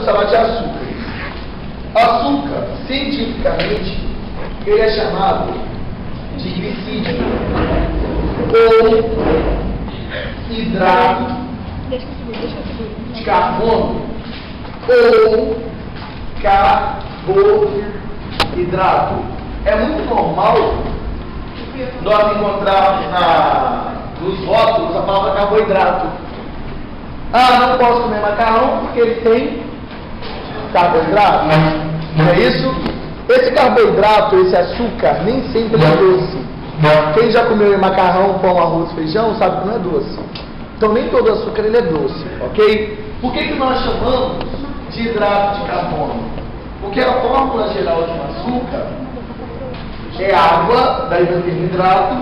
vamos falar de açúcar. Açúcar, cientificamente, ele é chamado de glicídio ou hidrato de carbono ou carboidrato. É muito normal nós encontrarmos nos rótulos a palavra carboidrato. Ah, não posso comer macarrão porque ele tem carboidrato. Não é isso? Esse carboidrato, esse açúcar, nem sempre é doce. Quem já comeu macarrão, pão, arroz, feijão, sabe que não é doce. Então nem todo açúcar ele é doce, ok? Por que nós chamamos de hidrato de carbono? Porque a fórmula geral de um açúcar é água, daí vai ter hidrato,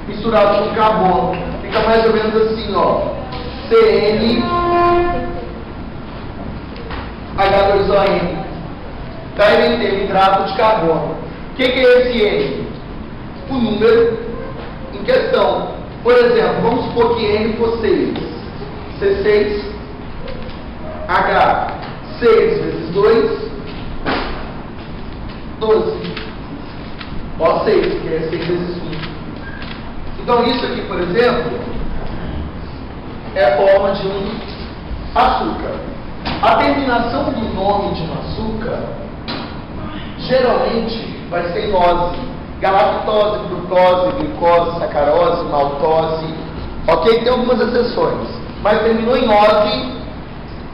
misturado com carbono. Fica mais ou menos assim, ó. CnH2ON. Daí vem ter hidrato de carbono. O que é esse N? O número em questão. Por exemplo, vamos supor que N for 6. C6, H. 6 vezes 2, 12. Ó, 6, que é 6 vezes 1. Então, isso aqui, por exemplo, é a forma de um açúcar. A terminação do nome de um açúcar geralmente vai ser em ose. Galactose, frutose, glicose, sacarose, maltose. Ok? Tem algumas exceções. Mas terminou em ose,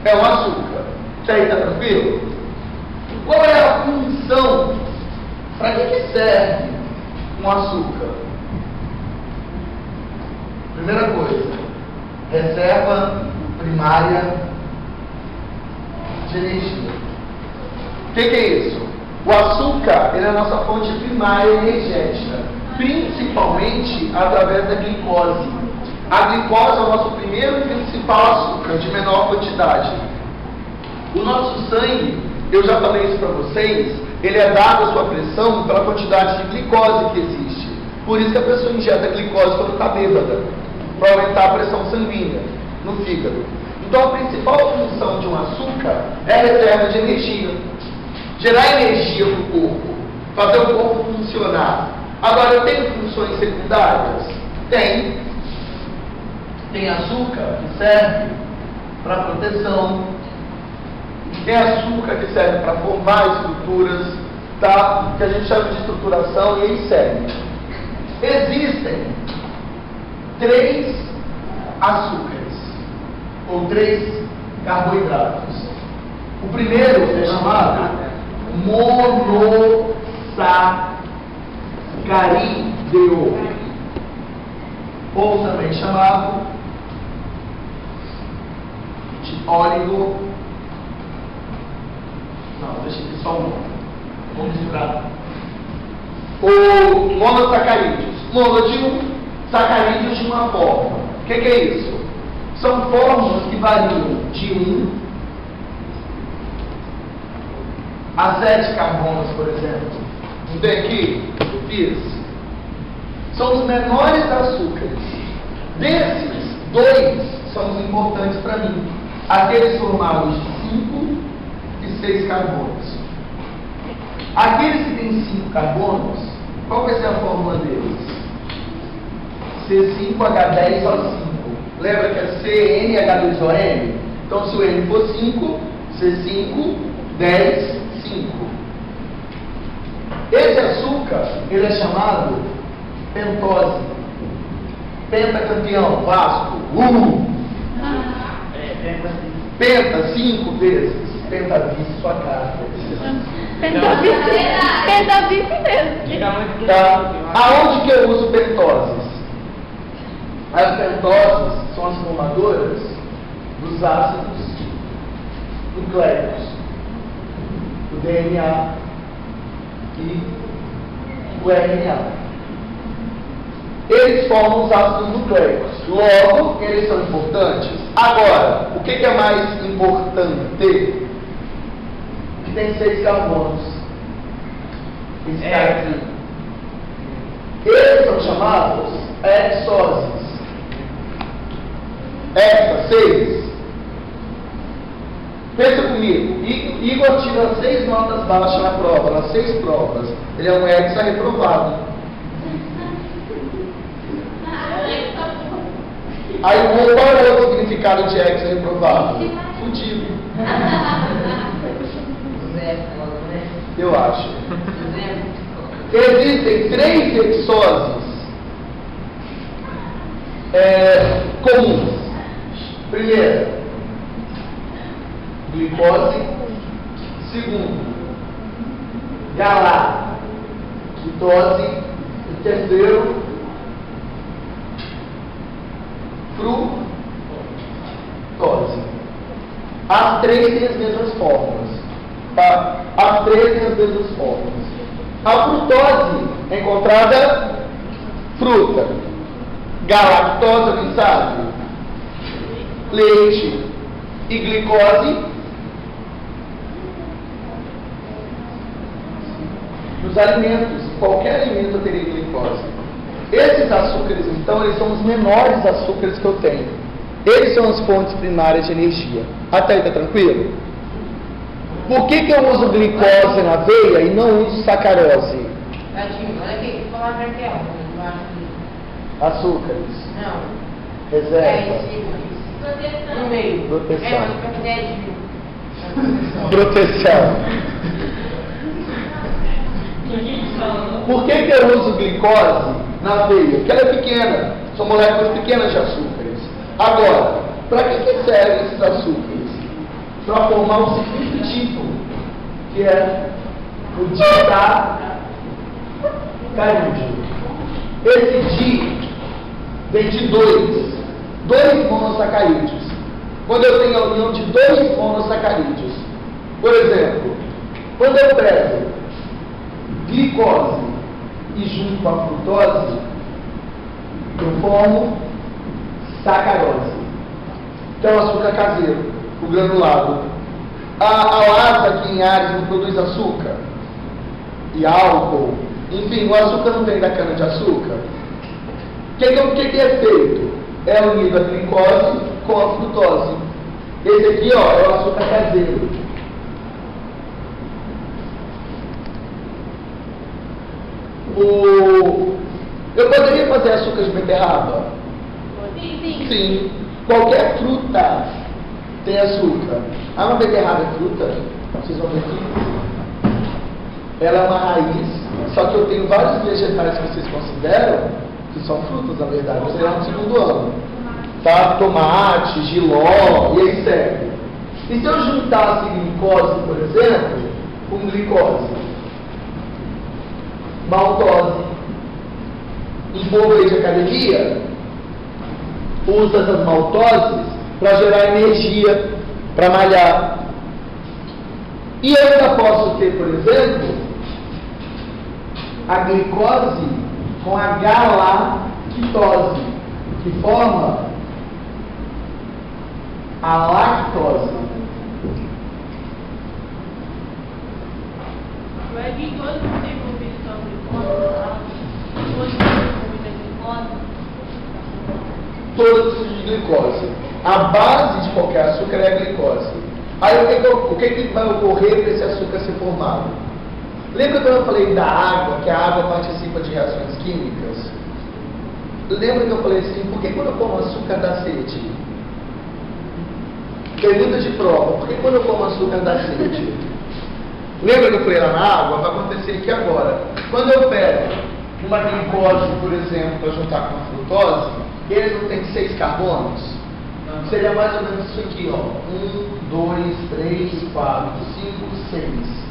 é um açúcar. Isso aí, tá tranquilo? Qual é a função? Para que serve um açúcar? Primeira coisa, reserva primária de energia. O que é isso? O açúcar, ele é a nossa fonte primária energética, principalmente através da glicose. A glicose é o nosso primeiro e principal açúcar, de menor quantidade. O nosso sangue, eu já falei isso para vocês, ele é dado a sua pressão pela quantidade de glicose que existe. Por isso que a pessoa injeta glicose quando está bêbada, para aumentar a pressão sanguínea no fígado. Então a principal função de um açúcar é a reserva de energia. Gerar energia para o corpo, fazer o corpo funcionar. Agora, tem funções secundárias? Tem. Tem açúcar que serve para proteção. Tem açúcar que serve para formar estruturas, tá? Que a gente chama de estruturação, e aí serve. Existem 3 açúcares, ou 3 carboidratos. O primeiro é chamado monossacarídeo, ou também chamado de óligo. Não, deixa aqui só um. Vamos misturar. O monossacarídeos. Mono de um, sacarídeos de uma forma. O que é isso? São fórmulas que variam de 1 a 7 carbonos, por exemplo. Não tem aqui? Eu fiz. São os menores açúcares. Desses, 2 são os importantes para mim. Aqueles formados de 5 e 6 carbonos. Aqueles que têm 5 carbonos, qual vai ser a fórmula deles? C5H10O5. Lembra que é CnH2ON? Então, se o N for 5, C5, 10, 5. Esse açúcar, ele é chamado pentose. Pentacampeão, Vasco. Penta 5 vezes. Pentavice, sua cara. Pentavice mesmo. Tá. Aonde que eu uso pentoses? As pentoses são as formadoras dos ácidos nucleicos, o DNA e o RNA. Eles formam os ácidos nucleicos. Logo, eles são importantes. Agora, o que é mais importante? Que tem 6 carbonos. Esse cara aqui. Eles são chamados hexoses. Hexa, 6. Pensa comigo, Igor tira 6 notas baixas na prova, nas 6 provas. Ele é um hexa reprovado. Aí qual é o significado de hexa reprovado? Fudido. Eu acho. Existem 3 hexoses comuns. Primeiro, glicose. Segundo, galactose. E terceiro, frutose. As 3 têm as mesmas fórmulas. Tá? As 3 têm as mesmas fórmulas. A frutose é encontrada fruta. Galactose, alguém sabe? Leite. E glicose nos alimentos. Qualquer alimento teria glicose. Esses açúcares, então, eles são os menores açúcares que eu tenho. Eles são as fontes primárias de energia. Até aí, tá tranquilo? Por que eu uso glicose na aveia e não uso sacarose? Tadinho, olha aqui, que palavra que é? Açúcares. Não. Reserva. No meio. Proteção. Proteção. Por que eu uso glicose na aveia? Porque ela é pequena. São moléculas pequenas de açúcares. Agora, para que servem esses açúcares? Para formar o seguinte tipo, que é o disacarídeo. Esse di vem de 2 monossacarídeos. Quando eu tenho a união de 2 monossacarídeos, por exemplo, quando eu pego glicose e junto com a frutose, eu formo sacarose, que é o açúcar caseiro, o granulado. A Oasa aqui em Ares não produz açúcar e álcool. Enfim, o açúcar não vem da cana de açúcar. O que é feito? É unido a glicose com a frutose. Esse aqui, ó, é o açúcar caseiro. Eu poderia fazer açúcar de beterraba? Sim. Qualquer fruta tem açúcar. Uma beterraba é fruta? Vocês vão ver aqui. Ela é uma raiz, só que eu tenho vários vegetais que vocês consideram que são frutas, na verdade. Você é no segundo ano. Tá? Tomate, giló, e aí segue. E se eu juntasse glicose, por exemplo, com glicose? Maltose. Um povo aí de academia usa essas maltoses para gerar energia, para malhar. E eu ainda posso ter, por exemplo, a glicose com a galactose, que forma a lactose. Vai vir todos os desenvolvidos sobre todos os tipos de glicose. A base de qualquer açúcar é a glicose. Aí o que vai ocorrer para esse açúcar ser formado? Lembra quando eu falei da água, que a água participa de reações químicas? Lembra que eu falei assim, por que quando eu como açúcar dá sede? Pergunta de prova, por que quando eu como açúcar dá sede? Lembra que eu falei lá na água? Vai acontecer aqui agora. Quando eu pego uma glicose, por exemplo, para juntar com a frutose, eles não têm 6 carbonos? Seria mais ou menos isso aqui, ó. 1, 2, 3, 4, 5, 6.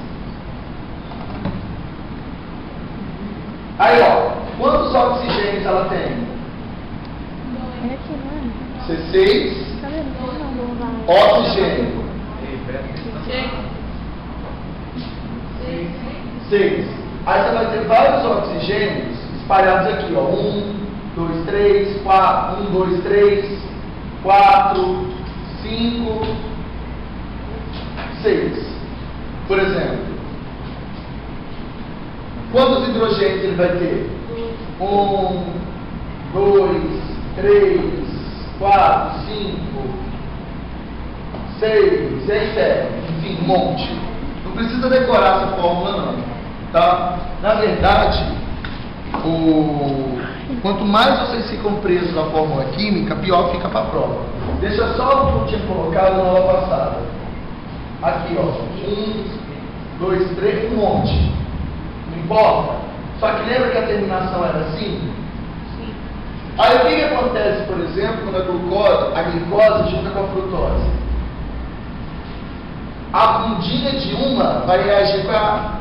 Aí, ó. Quantos oxigênios ela tem? C6. Oxigênio. 6. Aí você vai ter vários oxigênios espalhados aqui, ó. 1, 2, 3, 4. 1, 2, 3, 4, 5, 6. Por exemplo. Quantos hidrogênios ele vai ter? 1, 2, 3, 4, 5, 6, etc. Enfim, um monte. Não precisa decorar essa fórmula não. Tá? Na verdade, quanto mais vocês ficam presos na fórmula química, pior fica para a prova. Deixa só o que eu tinha colocado na aula passada. Aqui, ó. 1, 2, 3, um monte. Não importa. Só que lembra que a terminação era assim? Sim. Aí o que acontece, por exemplo, quando a glicose junta com a frutose? A bundinha de uma vai reagir com a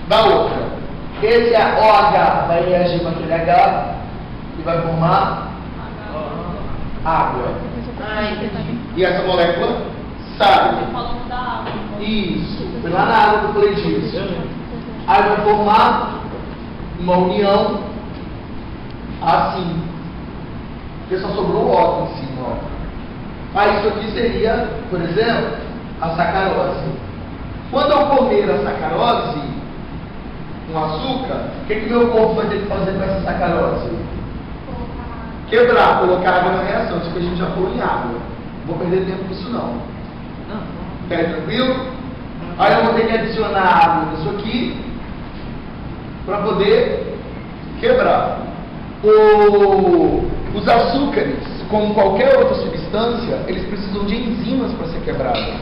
da outra. Esse OH vai reagir com aquele H e vai formar água. Ah, entendi. E essa molécula sai. Falando da água. Isso. Foi lá na água que eu falei disso. Aí vai formar uma união assim. Porque só sobrou o O em cima. Ó. Aí isso aqui seria, por exemplo, a sacarose. Quando eu comer a sacarose, um açúcar, o que meu corpo vai ter que fazer com essa sacarose? Quebrar, colocar água na reação. Isso que a gente já falou em água. Não vou perder tempo com isso não. Tá tranquilo? Aí eu vou ter que adicionar água nisso aqui para poder quebrar. Os açúcares, como qualquer outra substância, eles precisam de enzimas para ser quebradas.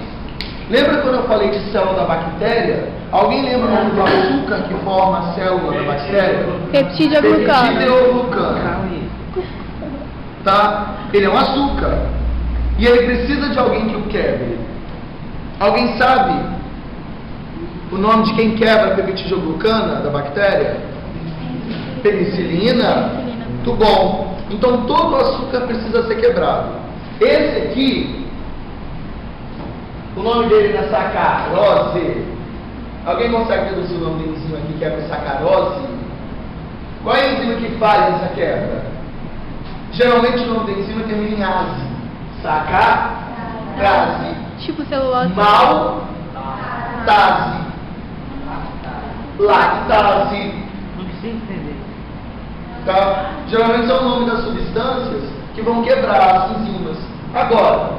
Lembra quando eu falei de célula da bactéria? Alguém lembra o nome do açúcar que forma a célula da bactéria? Peptidoglucano. Peptidoglucano. Tá? Ele é um açúcar. E ele precisa de alguém que o quebre. Alguém sabe o nome de quem quebra a peptidoglucana da bactéria? Penicilina? Muito bom. Então todo açúcar precisa ser quebrado. Esse aqui, o nome dele é sacarose. Alguém consegue deduzir o nome da enzima que quebra sacarose? Qual é a enzima que faz essa quebra? Geralmente o nome da enzima termina em ase. Sacarase. Tipo celulose. Maltase. Lactase. Não precisa entender. Tá? Geralmente são o nome das substâncias que vão quebrar as enzimas. Agora,